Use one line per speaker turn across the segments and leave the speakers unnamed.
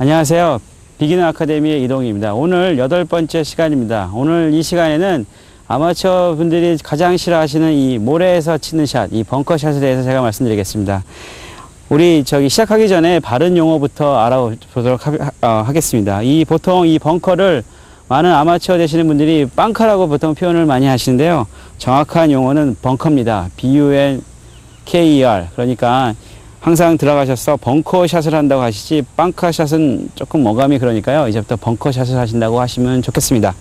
안녕하세요. 비기너 아카데미의 이동희입니다. 오늘 8번째 시간입니다. 오늘 이 시간에는 아마추어 분들이 가장 싫어하시는 이 모래에서 치는 샷, 이 벙커샷에 대해서 제가 말씀드리겠습니다. 우리 시작하기 전에 바른 용어부터 알아보도록 하겠습니다. 보통 이 벙커를 많은 아마추어 되시는 분들이 빵카라고 보통 표현을 많이 하시는데요. 정확한 용어는 벙커입니다. B-U-N-K-E-R. 그러니까 항상 들어가셔서 벙커샷을 한다고 하시지 빵카샷은 조금 어감이 그러니까요. 이제부터 벙커샷을 하신다고 하시면 좋겠습니다.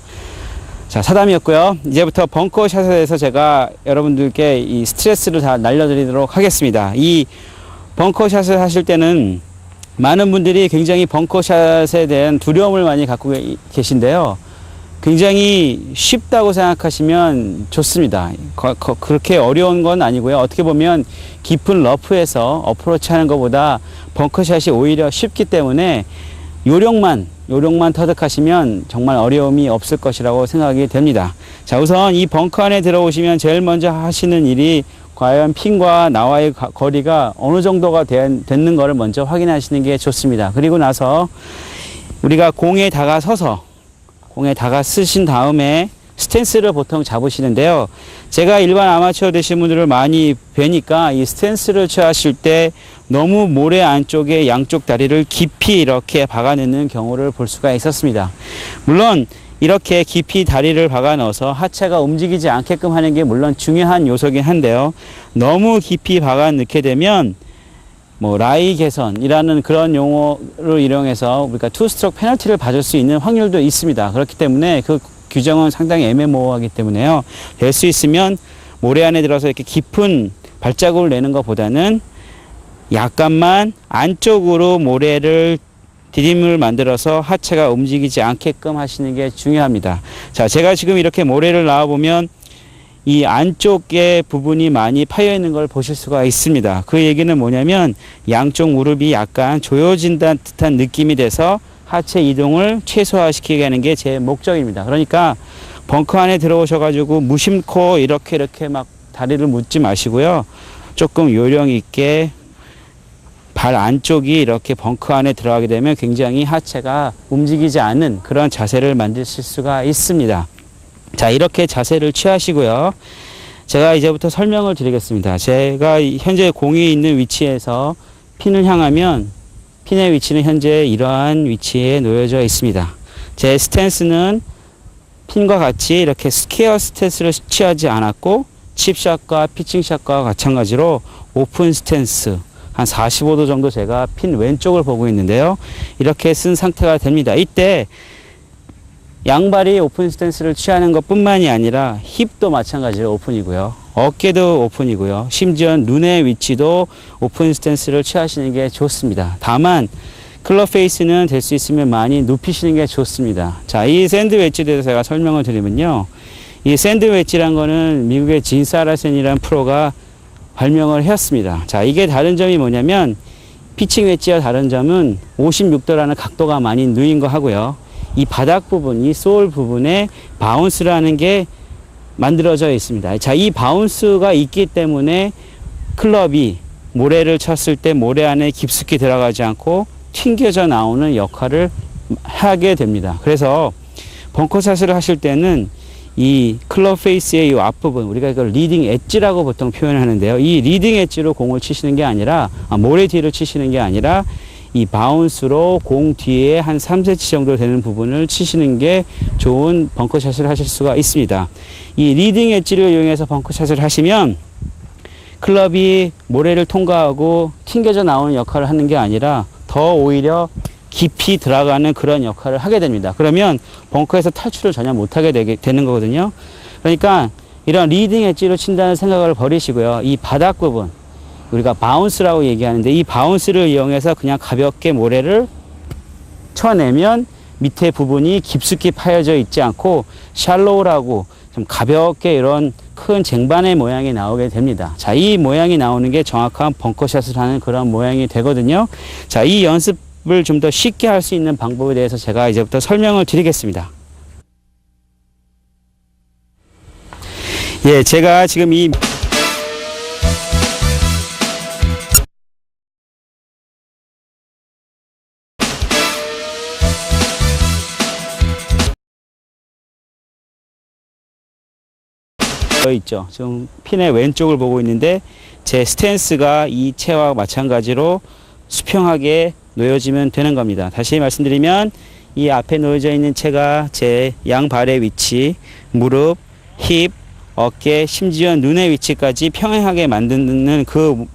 자, 사담이었고요. 이제부터 벙커샷에 대해서 제가 여러분들께 이 스트레스를 다 날려드리도록 하겠습니다. 이 벙커샷을 하실 때는 많은 분들이 굉장히 벙커샷에 대한 두려움을 많이 갖고 계신데요. 굉장히 쉽다고 생각하시면 좋습니다. 그렇게 어려운 건 아니고요. 어떻게 보면 깊은 러프에서 어프로치 하는 것보다 벙커샷이 오히려 쉽기 때문에 요령만 터득하시면 정말 어려움이 없을 것이라고 생각이 됩니다. 자, 우선 이 벙커 안에 들어오시면 제일 먼저 하시는 일이 과연 핀과 나와의 거리가 어느 정도가 됐는 것을 먼저 확인하시는 게 좋습니다. 그리고 나서 우리가 공에 다가서신 다음에 스탠스를 보통 잡으시는데요. 제가 일반 아마추어 되신 분들을 많이 뵈니까 이 스탠스를 취하실 때 너무 모래 안쪽에 양쪽 다리를 깊이 이렇게 박아내는 경우를 볼 수가 있었습니다. 물론 이렇게 깊이 다리를 박아 넣어서 하체가 움직이지 않게끔 하는 게 물론 중요한 요소긴 한데요. 너무 깊이 박아 넣게 되면 라이 개선이라는 그런 용어를 이용해서 우리가 투스트로크 페널티를 받을 수 있는 확률도 있습니다. 그렇기 때문에 그 규정은 상당히 애매모호하기 때문에요. 될 수 있으면 모래 안에 들어서 이렇게 깊은 발자국을 내는 것보다는 약간만 안쪽으로 모래를 디딤을 만들어서 하체가 움직이지 않게끔 하시는 게 중요합니다. 자, 제가 지금 이렇게 모래를 놔보면 이 안쪽에 부분이 많이 파여 있는 걸 보실 수가 있습니다. 그 얘기는 뭐냐면 양쪽 무릎이 약간 조여진다는 듯한 느낌이 돼서 하체 이동을 최소화시키게 하는 게 제 목적입니다. 그러니까 벙커 안에 들어오셔가지고 무심코 이렇게 막 다리를 묻지 마시고요. 조금 요령 있게 발 안쪽이 이렇게 벙커 안에 들어가게 되면 굉장히 하체가 움직이지 않는 그런 자세를 만드실 수가 있습니다. 자, 이렇게 자세를 취하시고요. 제가 이제부터 설명을 드리겠습니다. 제가 현재 공이 있는 위치에서 핀을 향하면 핀의 위치는 현재 이러한 위치에 놓여져 있습니다. 제 스탠스는 핀과 같이 이렇게 스퀘어 스탠스를 취하지 않았고 칩샷과 피칭샷과 마찬가지로 오픈 스탠스 한 45도 정도 제가 핀 왼쪽을 보고 있는데요. 이렇게 쓴 상태가 됩니다. 이때 양발이 오픈 스탠스를 취하는 것 뿐만이 아니라 힙도 마찬가지로 오픈이고요. 어깨도 오픈이고요. 심지어 눈의 위치도 오픈 스탠스를 취하시는 게 좋습니다. 다만 클럽 페이스는 될 수 있으면 많이 눕히시는 게 좋습니다. 자, 이 샌드 웨지에 대해서 제가 설명을 드리면요. 이 샌드 웨지란 거는 미국의 진 사라센이라는 프로가 발명을 했습니다. 자, 이게 다른 점이 뭐냐면 피칭 웨지와 다른 점은 56도라는 각도가 많이 누인 거 하고요. 이 바닥 부분, 이 소울 부분에 바운스라는 게 만들어져 있습니다. 자, 이 바운스가 있기 때문에 클럽이 모래를 쳤을 때 모래 안에 깊숙이 들어가지 않고 튕겨져 나오는 역할을 하게 됩니다. 그래서 벙커샷을 하실 때는 이 클럽 페이스의 이 앞부분, 우리가 이걸 리딩 엣지라고 보통 표현하는데요. 이 리딩 엣지로 공을 치시는 게 아니라, 모래 뒤로 치시는 게 아니라 이 바운스로 공 뒤에 한 3cm 정도 되는 부분을 치시는 게 좋은 벙커샷을 하실 수가 있습니다. 이 리딩 엣지를 이용해서 벙커샷을 하시면 클럽이 모래를 통과하고 튕겨져 나오는 역할을 하는 게 아니라 더 오히려 깊이 들어가는 그런 역할을 하게 됩니다. 그러면 벙커에서 탈출을 전혀 못하게 되는 거거든요. 그러니까 이런 리딩 엣지로 친다는 생각을 버리시고요. 이 바닥 부분, 우리가 바운스라고 얘기하는데 이 바운스를 이용해서 그냥 가볍게 모래를 쳐내면 밑에 부분이 깊숙이 파여져 있지 않고 샬로우라고 좀 가볍게 이런 큰 쟁반의 모양이 나오게 됩니다. 자, 이 모양이 나오는 게 정확한 벙커샷을 하는 그런 모양이 되거든요. 자, 이 연습을 좀 더 쉽게 할 수 있는 방법에 대해서 제가 이제부터 설명을 드리겠습니다. 예, 제가 지금 이 있죠. 지금 핀의 왼쪽을 보고 있는데 제 스탠스가 이 채와 마찬가지로 수평하게 놓여지면 되는 겁니다. 다시 말씀드리면 이 앞에 놓여져 있는 채가 제 양발의 위치, 무릎, 힙, 어깨, 심지어 눈의 위치까지 평행하게 만드는 그걸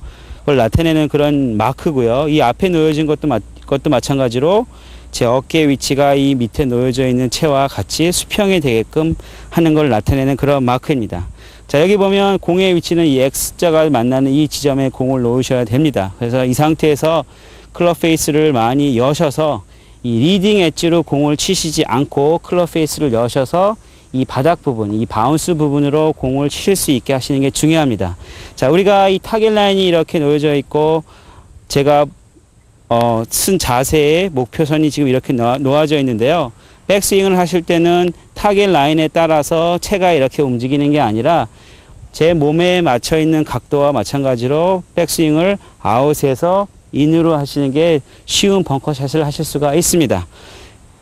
나타내는 그런 마크고요. 이 앞에 놓여진 것도 마찬가지로 제 어깨 위치가 이 밑에 놓여져 있는 채와 같이 수평이 되게끔 하는 걸 나타내는 그런 마크입니다. 자, 여기 보면 공의 위치는 이 X자가 만나는 이 지점에 공을 놓으셔야 됩니다. 그래서 이 상태에서 클럽 페이스를 많이 여셔서 이 리딩 엣지로 공을 치시지 않고 클럽 페이스를 여셔서 이 바닥 부분, 이 바운스 부분으로 공을 치실 수 있게 하시는 게 중요합니다. 자, 우리가 이 타겟 라인이 이렇게 놓여져 있고 제가 쓴 자세의 목표선이 지금 이렇게 놓아져 있는데요. 백스윙을 하실 때는 타겟 라인에 따라서 채가 이렇게 움직이는 게 아니라 제 몸에 맞춰 있는 각도와 마찬가지로 백스윙을 아웃에서 인으로 하시는 게 쉬운 벙커샷을 하실 수가 있습니다.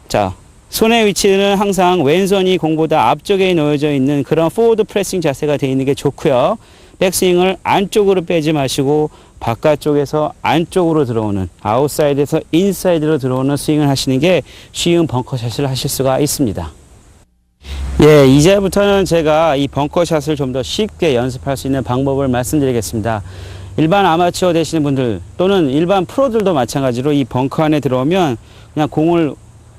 자, 손의 위치는 항상 왼손이 공보다 앞쪽에 놓여져 있는 그런 포워드 프레싱 자세가 되어 있는 게 좋고요. 백스윙을 안쪽으로 빼지 마시고 바깥쪽에서 안쪽으로 들어오는, 아웃사이드에서 인사이드로 들어오는 스윙을 하시는 게 쉬운 벙커샷을 하실 수가 있습니다. 예, 이제부터는 제가 이 벙커샷을 좀 더 쉽게 연습할 수 있는 방법을 말씀드리겠습니다. 일반 아마추어 되시는 분들 또는 일반 프로들도 마찬가지로 이 벙커 안에 들어오면 그냥 공을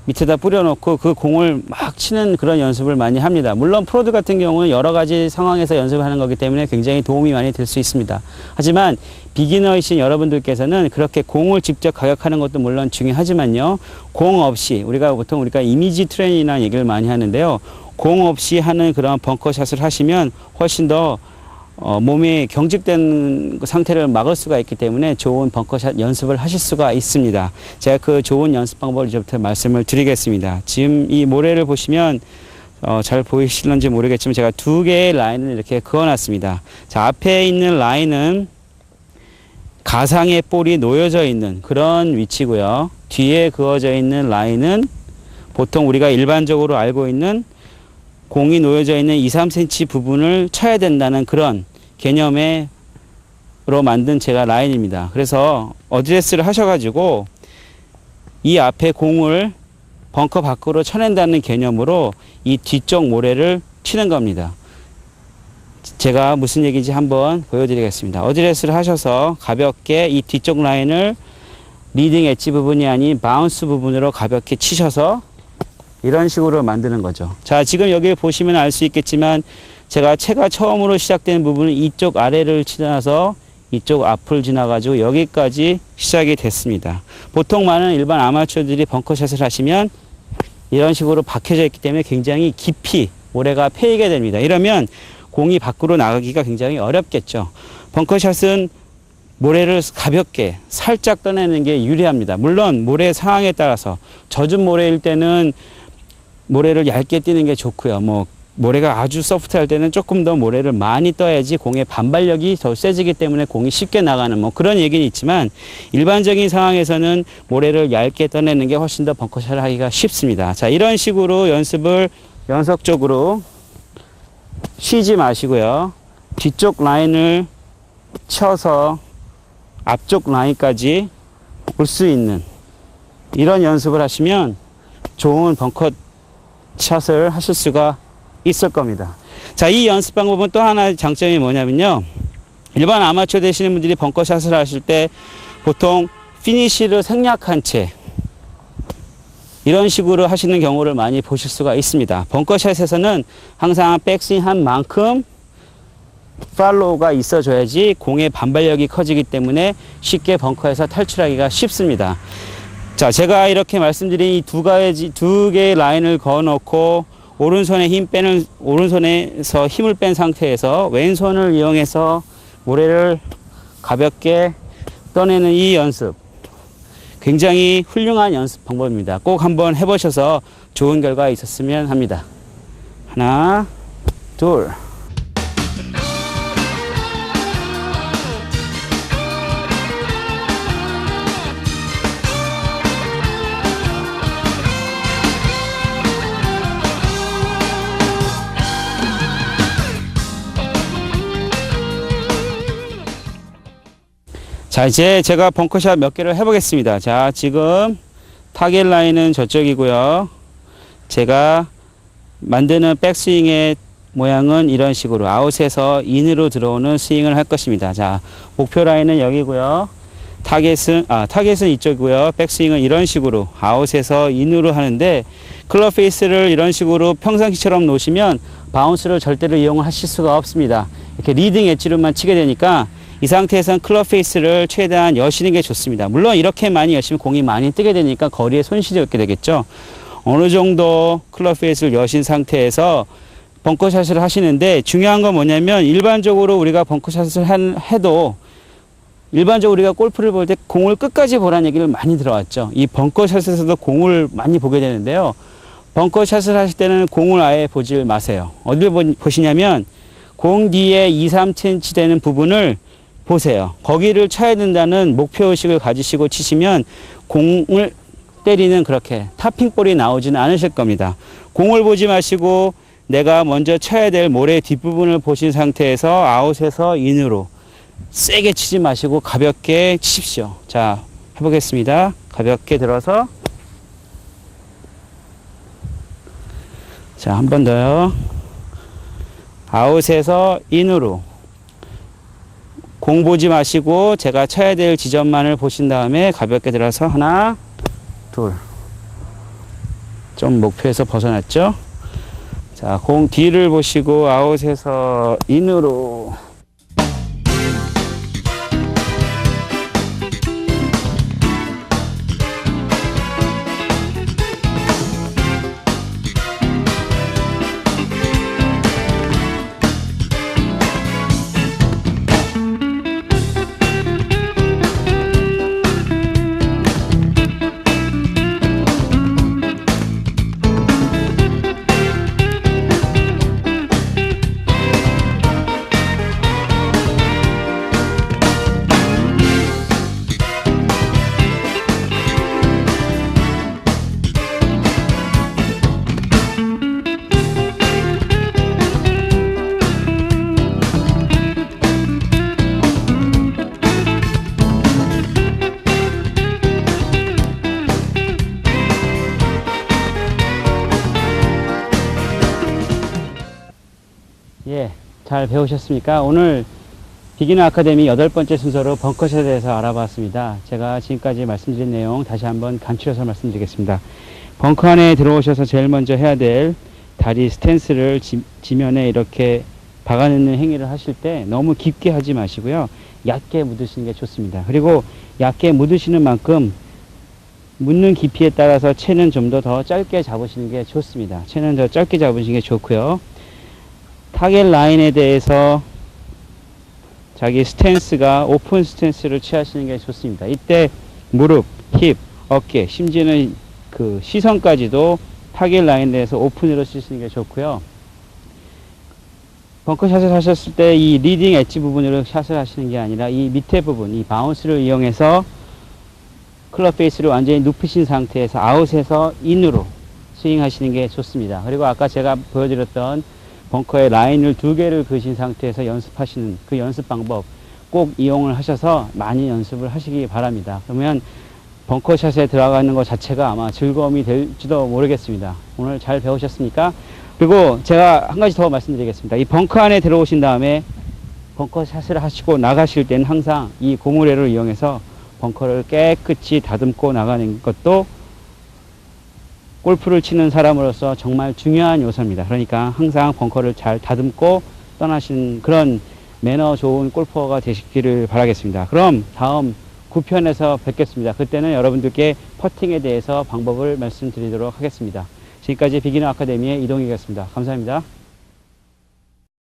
밑에다 뿌려놓고 그 공을 막 치는 그런 연습을 많이 합니다. 물론 프로들 같은 경우는 여러 가지 상황에서 연습을 하는 거기 때문에 굉장히 도움이 많이 될 수 있습니다. 하지만 비기너이신 여러분들께서는 그렇게 공을 직접 가격하는 것도 물론 중요하지만요. 공 없이 우리가 이미지 트레이닝이라는 얘기를 많이 하는데요. 공 없이 하는 그런 벙커샷을 하시면 훨씬 더 몸이 경직된 상태를 막을 수가 있기 때문에 좋은 벙커샷 연습을 하실 수가 있습니다. 제가 그 좋은 연습 방법을 이제부터 말씀을 드리겠습니다. 지금 이 모래를 보시면 잘 보이실런지 모르겠지만 제가 두 개의 라인을 이렇게 그어놨습니다. 자, 앞에 있는 라인은 가상의 볼이 놓여져 있는 그런 위치고요. 뒤에 그어져 있는 라인은 보통 우리가 일반적으로 알고 있는 공이 놓여져 있는 2, 3cm 부분을 쳐야 된다는 그런 개념으로 만든 제가 라인입니다. 그래서 어드레스를 하셔가지고 이 앞에 공을 벙커 밖으로 쳐낸다는 개념으로 이 뒤쪽 모래를 치는 겁니다. 제가 무슨 얘기인지 한번 보여드리겠습니다. 어드레스를 하셔서 가볍게 이 뒤쪽 라인을 리딩 엣지 부분이 아닌 바운스 부분으로 가볍게 치셔서 이런 식으로 만드는 거죠. 자, 지금 여기 보시면 알 수 있겠지만 제가 채가 처음으로 시작되는 부분은 이쪽 아래를 지나서 이쪽 앞을 지나가지고 여기까지 시작이 됐습니다. 보통 많은 일반 아마추어들이 벙커샷을 하시면 이런 식으로 박혀져 있기 때문에 굉장히 깊이 모래가 패이게 됩니다. 이러면 공이 밖으로 나가기가 굉장히 어렵겠죠. 벙커샷은 모래를 가볍게 살짝 떠내는 게 유리합니다. 물론 모래 상황에 따라서 젖은 모래일 때는 모래를 얇게 띄는 게 좋고요. 모래가 아주 소프트할 때는 조금 더 모래를 많이 떠야지 공의 반발력이 더 세지기 때문에 공이 쉽게 나가는 그런 얘기는 있지만 일반적인 상황에서는 모래를 얇게 떠내는 게 훨씬 더 벙커샷을 하기가 쉽습니다. 자, 이런 식으로 연습을 연속적으로 쉬지 마시고요. 뒤쪽 라인을 쳐서 앞쪽 라인까지 올 수 있는 이런 연습을 하시면 좋은 벙커샷을 하실 수가 있을 겁니다. 자, 이 연습 방법은 또 하나의 장점이 뭐냐면요. 일반 아마추어 되시는 분들이 벙커샷을 하실 때 보통 피니시를 생략한 채 이런 식으로 하시는 경우를 많이 보실 수가 있습니다. 벙커샷에서는 항상 백스윙 한 만큼 팔로우가 있어줘야지 공의 반발력이 커지기 때문에 쉽게 벙커에서 탈출하기가 쉽습니다. 자, 제가 이렇게 말씀드린 이 두 개의 라인을 그어놓고 오른손에서 힘을 뺀 상태에서 왼손을 이용해서 모래를 가볍게 떠내는 이 연습, 굉장히 훌륭한 연습 방법입니다. 꼭 한번 해보셔서 좋은 결과 있었으면 합니다. 하나, 둘. 자, 이제 제가 벙커샷 몇 개를 해보겠습니다. 자, 지금 타겟 라인은 저쪽이고요. 제가 만드는 백스윙의 모양은 이런 식으로 아웃에서 인으로 들어오는 스윙을 할 것입니다. 자, 목표 라인은 여기고요. 타겟은 이쪽이고요. 백스윙은 이런 식으로 아웃에서 인으로 하는데, 클럽 페이스를 이런 식으로 평상시처럼 놓으시면 바운스를 절대로 이용하실 수가 없습니다. 이렇게 리딩 엣지로만 치게 되니까 이 상태에서는 클럽 페이스를 최대한 여시는 게 좋습니다. 물론 이렇게 많이 여시면 공이 많이 뜨게 되니까 거리에 손실이 없게 되겠죠. 어느 정도 클럽 페이스를 여신 상태에서 벙커샷을 하시는데, 중요한 건 뭐냐면, 일반적으로 우리가 벙커샷을 해도 일반적으로 우리가 골프를 볼 때 공을 끝까지 보라는 얘기를 많이 들어왔죠. 이 벙커샷에서도 공을 많이 보게 되는데요. 벙커샷을 하실 때는 공을 아예 보지 마세요. 어디를 보시냐면 공 뒤에 2, 3cm 되는 부분을 보세요. 거기를 쳐야 된다는 목표의식을 가지시고 치시면 공을 때리는 그렇게 타핑볼이 나오지는 않으실 겁니다. 공을 보지 마시고 내가 먼저 쳐야 될 모래 뒷부분을 보신 상태에서 아웃에서 인으로 세게 치지 마시고 가볍게 치십시오. 자, 해보겠습니다. 가볍게 들어서, 자, 한 번 더요. 아웃에서 인으로 공 보지 마시고 제가 쳐야 될 지점만을 보신 다음에 가볍게 들어서 하나, 둘. 좀 목표에서 벗어났죠? 자, 공 뒤를 보시고 아웃에서 인으로. 예, 잘 배우셨습니까? 오늘 비기너 아카데미 8번째 순서로 벙커샷에 대해서 알아봤습니다. 제가 지금까지 말씀드린 내용 다시 한번 간추려서 말씀드리겠습니다. 벙커 안에 들어오셔서 제일 먼저 해야 될 다리 스탠스를 지면에 이렇게 박아넣는 행위를 하실 때 너무 깊게 하지 마시고요. 얕게 묻으시는 게 좋습니다. 그리고 얕게 묻으시는 만큼 묻는 깊이에 따라서 채는 좀 더 짧게 잡으시는 게 좋습니다. 채는 더 짧게 잡으시는 게 좋고요. 타겟 라인에 대해서 자기 스탠스가 오픈 스탠스를 취하시는 게 좋습니다. 이때 무릎, 힙, 어깨, 심지어는 그 시선까지도 타겟 라인에 대해서 오픈으로 쓰시는 게 좋고요. 벙커샷을 하셨을 때 이 리딩 엣지 부분으로 샷을 하시는 게 아니라 이 밑에 부분, 이 바운스를 이용해서 클럽 페이스를 완전히 눕히신 상태에서 아웃에서 인으로 스윙하시는 게 좋습니다. 그리고 아까 제가 보여드렸던 벙커에 라인을 2개를 그으신 상태에서 연습하시는 그 연습 방법 꼭 이용을 하셔서 많이 연습을 하시기 바랍니다. 그러면 벙커샷에 들어가는 것 자체가 아마 즐거움이 될지도 모르겠습니다. 오늘 잘 배우셨습니까? 그리고 제가 한 가지 더 말씀드리겠습니다. 이 벙커 안에 들어오신 다음에 벙커샷을 하시고 나가실 때는 항상 이 고무래를 이용해서 벙커를 깨끗이 다듬고 나가는 것도 골프를 치는 사람으로서 정말 중요한 요소입니다. 그러니까 항상 벙커를 잘 다듬고 떠나신 그런 매너 좋은 골퍼가 되시기를 바라겠습니다. 그럼 다음 9편에서 뵙겠습니다. 그때는 여러분들께 퍼팅에 대해서 방법을 말씀드리도록 하겠습니다. 지금까지 비기너 아카데미의 이동익이었습니다. 감사합니다.